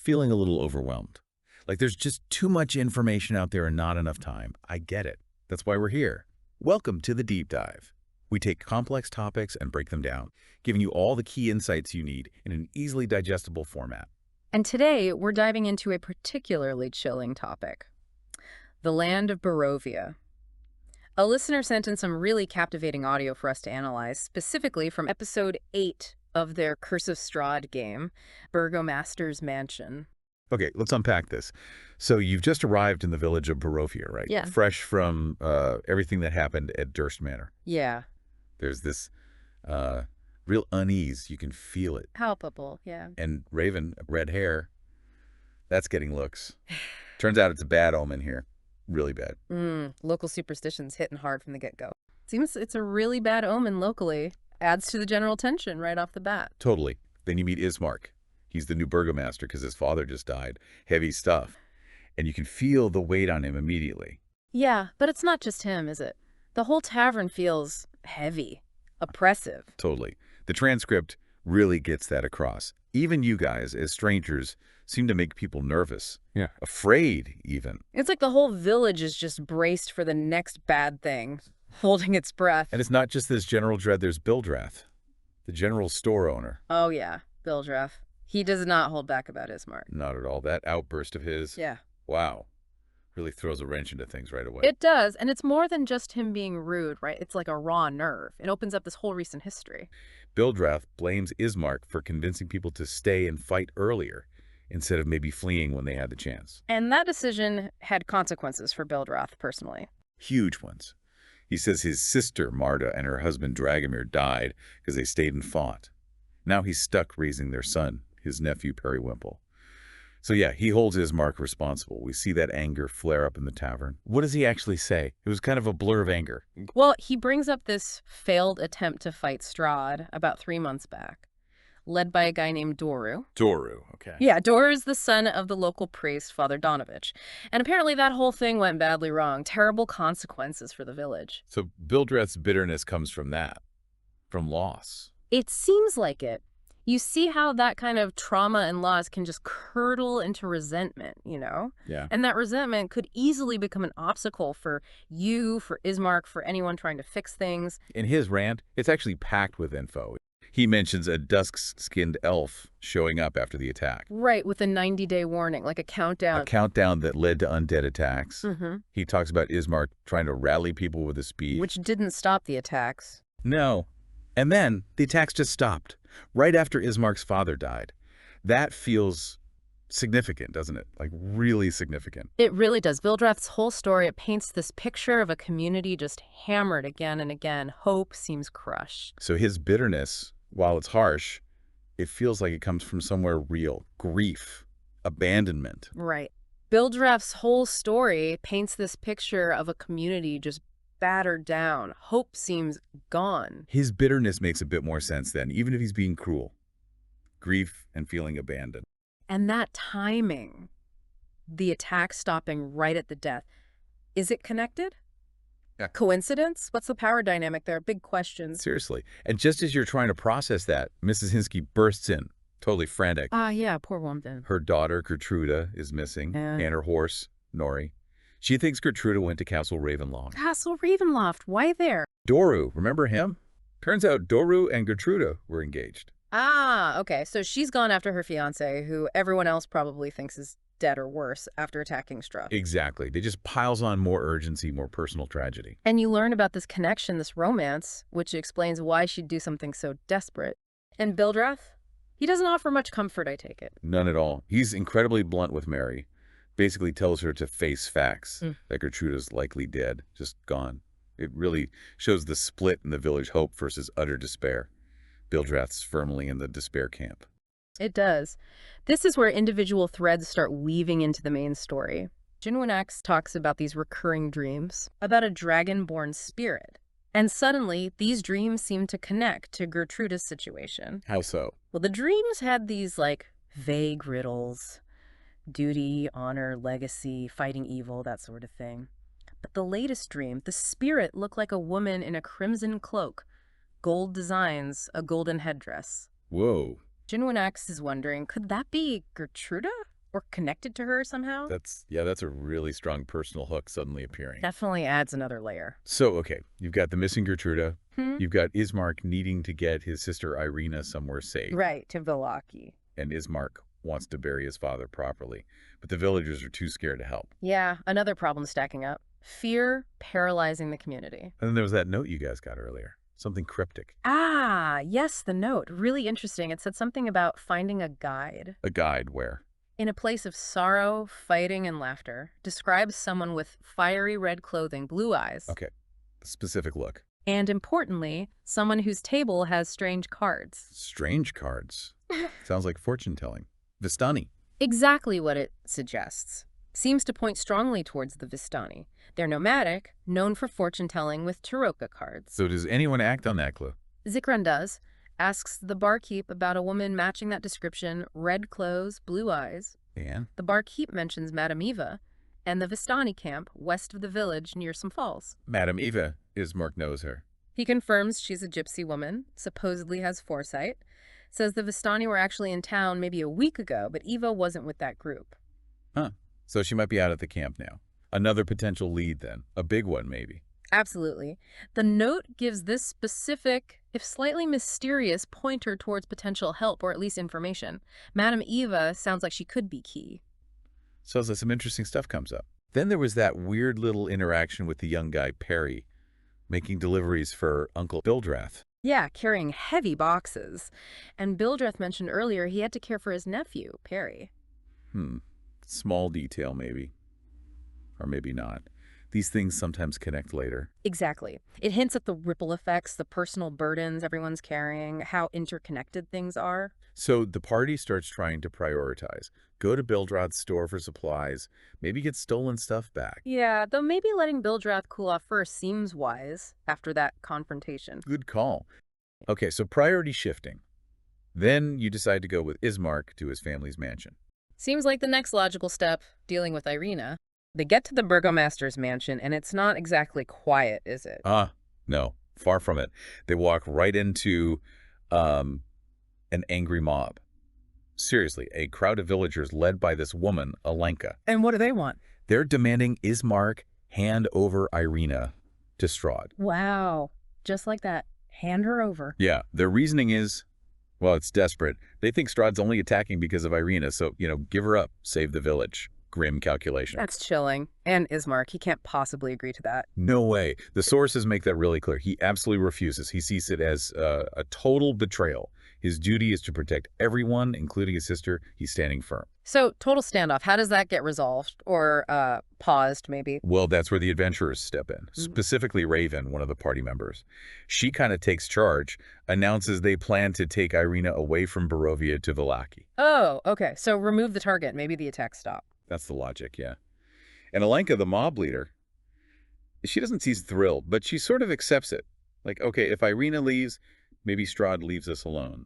feeling a little overwhelmed. Like there's just too much information out there and not enough time. I get it. That's why we're here. Welcome to the Deep Dive. We take complex topics and break them down, giving you all the key insights you need in an easily digestible format. And today, we're diving into a particularly chilling topic. The land of Barovia. A listener sent in some really captivating audio for us to analyze, specifically from episode 8 of their Curse of Strahd game, Burgomaster's Mansion. Okay, let's unpack this. So you've just arrived in the village of Barovia, right? Yeah. Fresh from everything that happened at Durst Manor. Yeah. There's this real unease. You can feel it. Palpable, yeah. And Raven, red hair, that's getting looks. Turns out it's a bad omen here. Really bad. Local superstitions hitting hard from the get-go. Seems it's a really bad omen locally. Adds to the general tension right off the bat. Totally. Then you meet Ismark. He's the new Burgomaster because his father just died. Heavy stuff. And you can feel the weight on him immediately. Yeah, but it's not just him, is it? The whole tavern feels heavy, oppressive. Totally. The transcript really gets that across. Even you guys, as strangers, seem to make people nervous. Yeah. Afraid, even. It's like the whole village is just braced for the next bad thing, holding its breath. And it's not just this general dread, there's Bildrath, the general store owner. Oh, yeah, Bildrath. He does not hold back about Ismark. Not at all. That outburst of his, yeah. Wow, really throws a wrench into things right away. It does, and it's more than just him being rude, right? It's like a raw nerve. It opens up this whole recent history. Bildrath blames Ismark for convincing people to stay and fight earlier, instead of maybe fleeing when they had the chance. And that decision had consequences for Bildrath personally. Huge ones. He says his sister, Marta, and her husband, Dragomir, died because they stayed and fought. Now he's stuck raising their son, his nephew, Periwinkle. So yeah, he holds Ismark responsible. We see that anger flare up in the tavern. What does he actually say? It was kind of a blur of anger. Well, he brings up this failed attempt to fight Strahd about 3 months back, led by a guy named Doru. Doru, okay. Yeah, Doru is the son of the local priest, Father Donovich. And apparently that whole thing went badly wrong. Terrible consequences for the village. So Bildrath's bitterness comes from that, from loss. It seems like it. You see how that kind of trauma and loss can just curdle into resentment, you know? Yeah. And that resentment could easily become an obstacle for you, for Ismark, for anyone trying to fix things. In his rant, it's actually packed with info. He mentions a dusk-skinned elf showing up after the attack. Right, with a 90-day warning, like a countdown. A countdown that led to undead attacks. Mm-hmm. He talks about Ismark trying to rally people with his speech. Which didn't stop the attacks. No. And then the attacks just stopped, right after Ismark's father died. That feels significant, doesn't it? Like, really significant. It really does. Bildrath's whole story, it paints this picture of a community just hammered again and again. Hope seems crushed. So his bitterness, while it's harsh, it feels like it comes from somewhere real. Grief, abandonment. Right. Bildrath's whole story paints this picture of a community just battered down. Hope seems gone. His bitterness makes a bit more sense then, even if he's being cruel. Grief and feeling abandoned. And that timing, the attack stopping right at the death, is it connected? Yeah. Coincidence? What's the power dynamic there? Big questions. Seriously. And just as you're trying to process that, Mrs. Hinsky bursts in, totally frantic. Yeah, poor woman. Her daughter, Gertruda, is missing, and her horse, Nori. She thinks Gertruda went to Castle Ravenloft. Castle Ravenloft, why there? Doru, remember him? Turns out Doru and Gertruda were engaged. Okay, so she's gone after her fiancé, who everyone else probably thinks is dead or worse after attacking Strahd. Exactly. They just piles on more urgency, more personal tragedy. And you learn about this connection, this romance, which explains why she'd do something so desperate. And Bildrath? He doesn't offer much comfort, I take it. None at all. He's incredibly blunt with Mary. Basically tells her to face facts, that Gertruda's likely dead, just gone. It really shows the split in the village hope versus utter despair. Bildrath's firmly in the despair camp. It does. This is where individual threads start weaving into the main story. Jinwin X talks about these recurring dreams, about a dragon-born spirit. And suddenly, these dreams seem to connect to Gertruda's situation. How so? Well, the dreams had these, like, vague riddles. Duty, honor, legacy, fighting evil, that sort of thing. But the latest dream, the spirit looked like a woman in a crimson cloak, gold designs, a golden headdress. Whoa. Jinwin X is wondering, could that be Gertruda? or connected to her somehow. That's a really strong personal hook suddenly appearing. Definitely adds another layer. So, okay, you've got the missing Gertruda. Hmm? You've got Ismark needing to get his sister Irina somewhere safe. Right, to Vallaki. And Ismark wants to bury his father properly. But the villagers are too scared to help. Yeah, another problem stacking up. Fear paralyzing the community. And then there was that note you guys got earlier. Something cryptic. Ah, yes, the note. Really interesting. It said something about finding a guide. A guide where? In a place of sorrow, fighting, and laughter. Describes someone with fiery red clothing, blue eyes. Okay, specific look. And importantly, someone whose table has strange cards. Strange cards. Sounds like fortune telling. Vistani. Exactly what it suggests. Seems to point strongly towards the Vistani. They're nomadic, known for fortune-telling with Taroka cards. So does anyone act on that clue? Zikran does. Asks the barkeep about a woman matching that description, red clothes, blue eyes. And? The barkeep mentions Madame Eva and the Vistani camp west of the village near some falls. Madame Eva. Ismark knows her. He confirms she's a gypsy woman, supposedly has foresight. Says the Vistani were actually in town maybe a week ago, but Eva wasn't with that group. Huh. So she might be out at the camp now. Another potential lead then. A big one, maybe. Absolutely. The note gives this specific, if slightly mysterious, pointer towards potential help or at least information. Madame Eva sounds like she could be key. So some interesting stuff comes up. Then there was that weird little interaction with the young guy, Perry, making deliveries for Uncle Bildrath. Yeah, carrying heavy boxes. And Bildreth mentioned earlier he had to care for his nephew, Perry. Small detail, maybe. Or maybe not. These things sometimes connect later. Exactly. It hints at the ripple effects, the personal burdens everyone's carrying, how interconnected things are. So the party starts trying to prioritize. Go to Bildrath's store for supplies, maybe get stolen stuff back. Yeah, though maybe letting Bildrath cool off first seems wise after that confrontation. Good call. Okay, so priority shifting. Then you decide to go with Ismark to his family's mansion. Seems like the next logical step, dealing with Irina. They get to the Burgomaster's mansion, and it's not exactly quiet, is it? No, far from it. They walk right into an angry mob. Seriously, a crowd of villagers led by this woman, Alenka. And what do they want? They're demanding Ismark hand over Irina to Strahd. Wow. Just like that. Hand her over. Yeah, their reasoning is, well, it's desperate. They think Strahd's only attacking because of Irina, so, give her up, save the village. Grim calculation. That's chilling. And Ismark, he can't possibly agree to that. No way. The sources make that really clear. He absolutely refuses. He sees it as a total betrayal. His duty is to protect everyone, including his sister. He's standing firm. So, total standoff. How does that get resolved? Or paused, maybe? Well, that's where the adventurers step in. Specifically Raven, one of the party members. She kind of takes charge, announces they plan to take Irina away from Barovia to Vallaki. Oh, okay. So remove the target. Maybe the attack stop. That's the logic, yeah. And Alenka, the mob leader, she doesn't seem thrilled, but she sort of accepts it. Like, okay, if Irina leaves, maybe Strahd leaves us alone.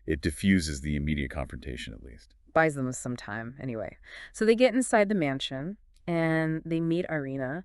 It diffuses the immediate confrontation, at least. Buys them some time, anyway. So they get inside the mansion, and they meet Irina.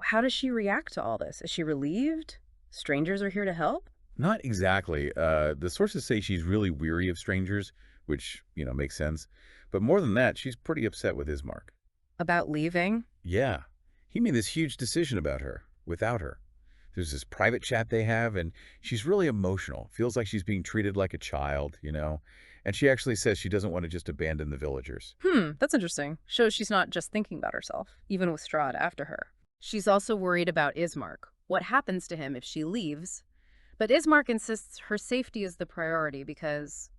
How does she react to all this? Is she relieved? Strangers are here to help? Not exactly. The sources say she's really weary of strangers, which, makes sense. But more than that, she's pretty upset with Ismark. About leaving? Yeah. He made this huge decision about her, without her. There's this private chat they have, and she's really emotional. Feels like she's being treated like a child, And she actually says she doesn't want to just abandon the villagers. That's interesting. Shows she's not just thinking about herself, even with Strahd after her. She's also worried about Ismark. What happens to him if she leaves? But Ismark insists her safety is the priority because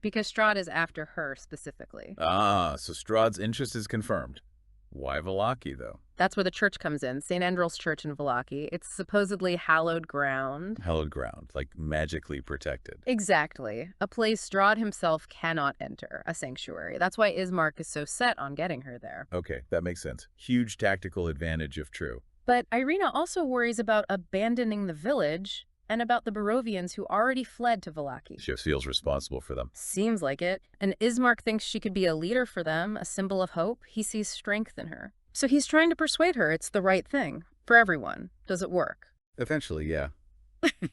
Strahd is after her specifically. So Strahd's interest is confirmed. Why Vallaki, though? That's where the church comes in, St. Andrew's Church in Vallaki. It's supposedly hallowed ground. Hallowed ground, like magically protected. Exactly. A place Strahd himself cannot enter, a sanctuary. That's why Ismark is so set on getting her there. Okay, that makes sense. Huge tactical advantage if true. But Irina also worries about abandoning the village and about the Barovians who already fled to Vallaki. She feels responsible for them. Seems like it. And Ismark thinks she could be a leader for them, a symbol of hope. He sees strength in her. So he's trying to persuade her it's the right thing. For everyone. Does it work? Eventually, yeah.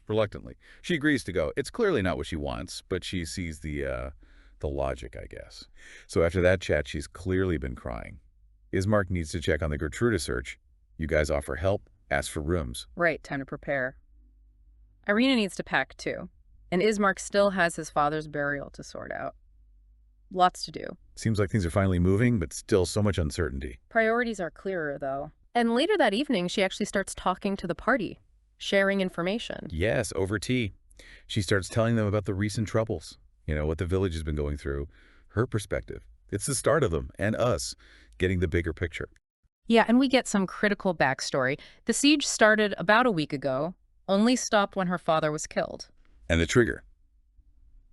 Reluctantly. She agrees to go. It's clearly not what she wants, but she sees the The logic, I guess. So after that chat, she's clearly been crying. Ismark needs to check on the Gertruda search. You guys offer help, ask for rooms. Right, time to prepare. Irina needs to pack, too. And Ismark still has his father's burial to sort out. Lots to do. Seems like things are finally moving, but still so much uncertainty. Priorities are clearer, though. And later that evening, she actually starts talking to the party, sharing information. Yes, over tea. She starts telling them about the recent troubles. You know, what the village has been going through. Her perspective. It's the start of them, and us, getting the bigger picture. Yeah, and we get some critical backstory. The siege started about a week ago, only stopped when her father was killed. And the trigger.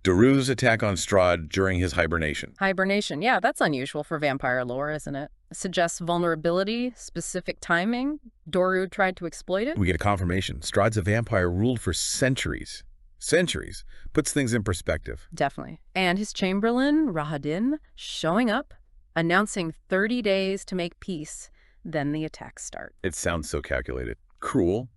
Daru's attack on Strahd during his hibernation. Hibernation, yeah, that's unusual for vampire lore, isn't it? Suggests vulnerability, specific timing. Daru tried to exploit it. We get a confirmation. Strahd's a vampire ruled for centuries. Centuries. Puts things in perspective. Definitely. And his chamberlain, Rahadin, showing up, announcing 30 days to make peace. Then the attacks start. It sounds so calculated. Cruel.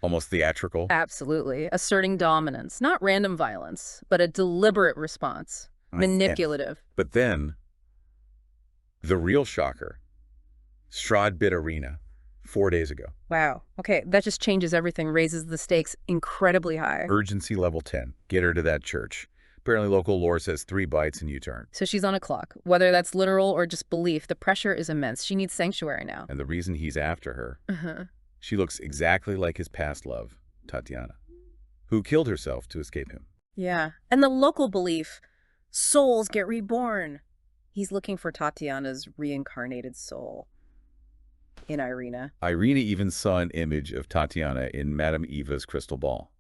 Almost theatrical. Absolutely. Asserting dominance. Not random violence, but a deliberate response. Manipulative. But then, the real shocker. Strahd bit Irina 4 days ago. Wow. Okay, that just changes everything, raises the stakes incredibly high. Urgency level 10. Get her to that church. Apparently local lore says 3 bites and you turn. So she's on a clock. Whether that's literal or just belief, the pressure is immense. She needs sanctuary now. And the reason he's after her, she looks exactly like his past love, Tatiana, who killed herself to escape him. Yeah. And the local belief, souls get reborn. He's looking for Tatiana's reincarnated soul in Irina. Irina even saw an image of Tatiana in Madame Eva's crystal ball.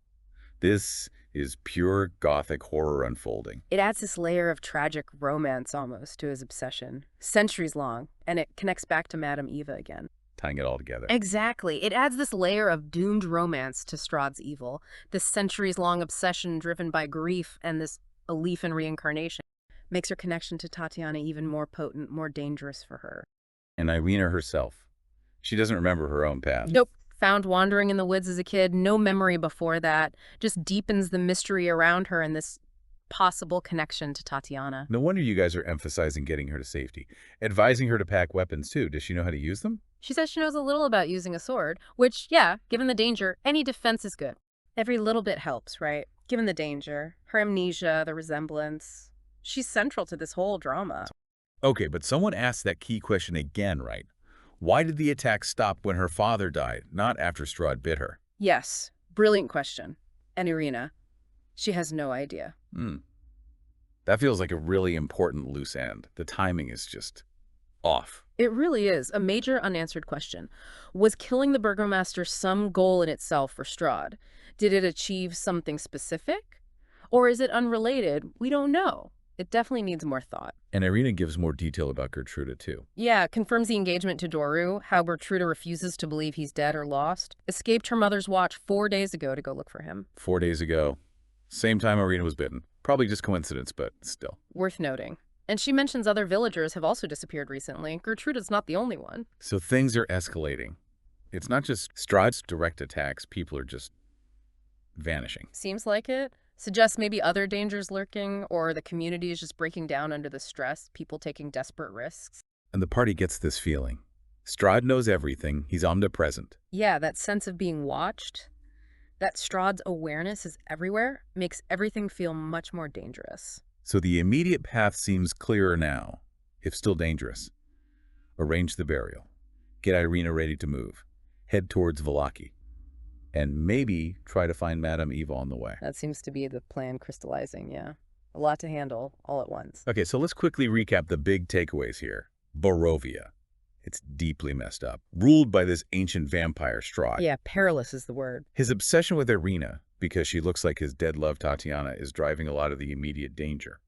This is pure gothic horror unfolding. It adds this layer of tragic romance almost to his obsession, centuries long, and it connects back to Madame Eva again. Tying it all together. Exactly. It adds this layer of doomed romance to Strahd's evil, this centuries-long obsession driven by grief and this belief in reincarnation. Makes her connection to Tatiana even more potent, more dangerous for her. And Irina herself. She doesn't remember her own past. Nope. Found wandering in the woods as a kid, no memory before that. Just deepens the mystery around her and this possible connection to Tatiana. No wonder you guys are emphasizing getting her to safety. Advising her to pack weapons, too. Does she know how to use them? She says she knows a little about using a sword, which, yeah, given the danger, any defense is good. Every little bit helps, right? Given the danger, her amnesia, the resemblance. She's central to this whole drama. Okay, but someone asked that key question again, right? Why did the attack stop when her father died, not after Strahd bit her? Yes, brilliant question. And Irina, she has no idea. That feels like a really important loose end. The timing is just off. It really is a major unanswered question. Was killing the Burgomaster some goal in itself for Strahd? Did it achieve something specific? Or is it unrelated? We don't know. It definitely needs more thought. And Irina gives more detail about Gertruda, too. Yeah, confirms the engagement to Daru, how Gertruda refuses to believe he's dead or lost. Escaped her mother's watch 4 days ago to go look for him. 4 days ago. Same time Irina was bitten. Probably just coincidence, but still. Worth noting. And she mentions other villagers have also disappeared recently. Gertruda's not the only one. So things are escalating. It's not just Strahd's direct attacks. People are just vanishing. Seems like it. Suggests maybe other dangers lurking, or the community is just breaking down under the stress, people taking desperate risks. And the party gets this feeling. Strahd knows everything. He's omnipresent. Yeah, that sense of being watched, that Strahd's awareness is everywhere, makes everything feel much more dangerous. So the immediate path seems clearer now, if still dangerous. Arrange the burial. Get Irina ready to move. Head towards Vallaki. And maybe try to find Madame Eva on the way. That seems to be the plan crystallizing, yeah. A lot to handle all at once. Okay, so let's quickly recap the big takeaways here. Barovia. It's deeply messed up. Ruled by this ancient vampire Strahd. Yeah, perilous is the word. His obsession with Irina, because she looks like his dead love Tatiana, is driving a lot of the immediate danger.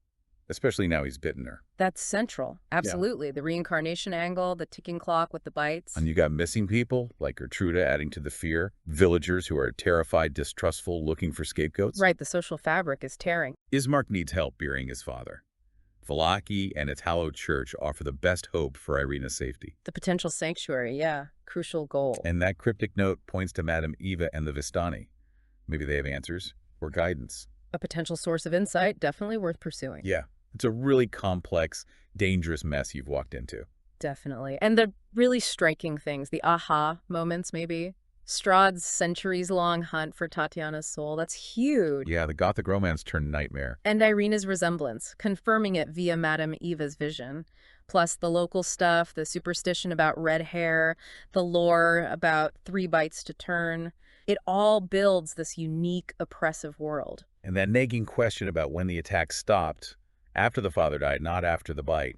Especially now he's bitten her. That's central. Absolutely. Yeah. The reincarnation angle, the ticking clock with the bites. And you got missing people, like Gertruda, adding to the fear. Villagers who are terrified, distrustful, looking for scapegoats. Right, the social fabric is tearing. Ismark needs help burying his father. Vallaki and its hallowed church offer the best hope for Irina's safety. The potential sanctuary, yeah. Crucial goal. And that cryptic note points to Madame Eva and the Vistani. Maybe they have answers or guidance. A potential source of insight, definitely worth pursuing. Yeah. It's a really complex, dangerous mess you've walked into. Definitely. And the really striking things, the aha moments maybe. Strahd's centuries-long hunt for Tatiana's soul, that's huge. Yeah, the Gothic romance turned nightmare. And Irina's resemblance, confirming it via Madame Eva's vision. Plus the local stuff, the superstition about red hair, the lore about 3 bites to turn. It all builds this unique, oppressive world. And that nagging question about when the attack stopped, after the father died, not after the bite,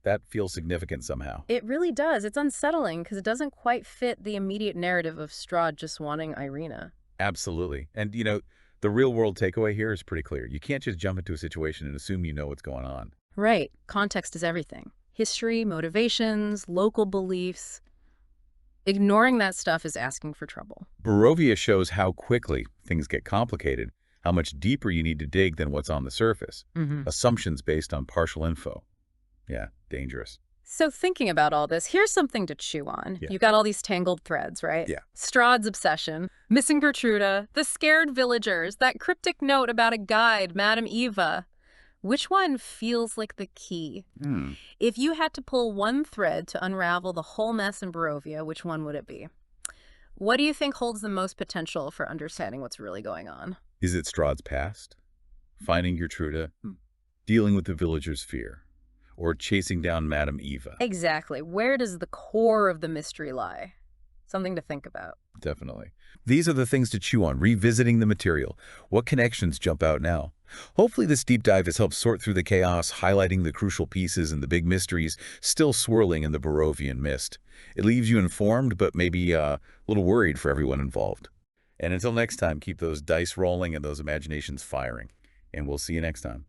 that feels significant somehow. It really does. It's unsettling because it doesn't quite fit the immediate narrative of Strahd just wanting Irina. Absolutely. And, the real-world takeaway here is pretty clear. You can't just jump into a situation and assume you know what's going on. Right. Context is everything. History, motivations, local beliefs. Ignoring that stuff is asking for trouble. Barovia shows how quickly things get complicated, how much deeper you need to dig than what's on the surface. Assumptions based on partial info. Yeah, dangerous. So thinking about all this, here's something to chew on. Yeah. You've got all these tangled threads, right? Yeah. Strahd's obsession, missing Gertruda, the scared villagers, that cryptic note about a guide, Madame Eva. Which one feels like the key? If you had to pull one thread to unravel the whole mess in Barovia, which one would it be? What do you think holds the most potential for understanding what's really going on? Is it Strahd's past? Finding Gertruda? Dealing with the villagers' fear? Or chasing down Madame Eva? Exactly. Where does the core of the mystery lie? Something to think about. Definitely. These are the things to chew on, revisiting the material. What connections jump out now? Hopefully this deep dive has helped sort through the chaos, highlighting the crucial pieces and the big mysteries still swirling in the Barovian mist. It leaves you informed, but maybe a little worried for everyone involved. And until next time, keep those dice rolling and those imaginations firing. And we'll see you next time.